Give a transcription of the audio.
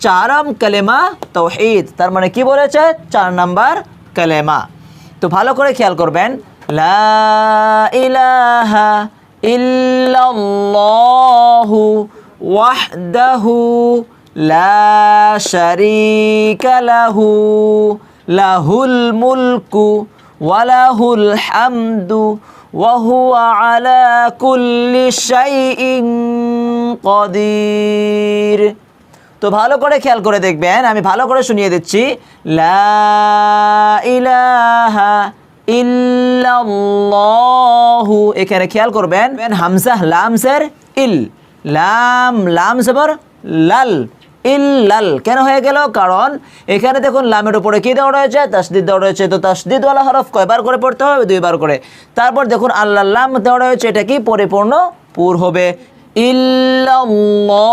চারম কালেমা তাওহীদ, তার মানে কি বলেছে? 4 নাম্বার কালেমা। তো ভালো করে খেয়াল করবেন, লা ইলাহা ইল্লাল্লাহু ওয়াহদাহু লা শারীকা লাহু লাহুল মুলকু ওয়া লাহুল হামদু ওয়া হুয়া আলা কুল্লি শাইইন কাদির। তো ভালো করে খেয়াল করে দেখবেন, আমি ভালো করে শুনিয়ে দিচ্ছি। লা ইলাহা ইল্লাল্লাহু, এখানে খেয়াল করবেন হামজা লাম জের ইল, লাম লাম জবর লাল, ইল্লাল কেন হয়ে গেল? কারণ এখানে দেখুন লামের উপরে কি দেওয়া রয়েছে? তাসদিদ দেওয়া রয়েছে। তো তাসদিদ ওয়ালা হরফ কয়বার করে পড়তে হবে? 2 বার করে। তারপর দেখুন আল্লাহ লাম দেওয়া রয়েছে, এটা কি পরিপূর্ণ পুর হবে ইল্লাল্লাহু।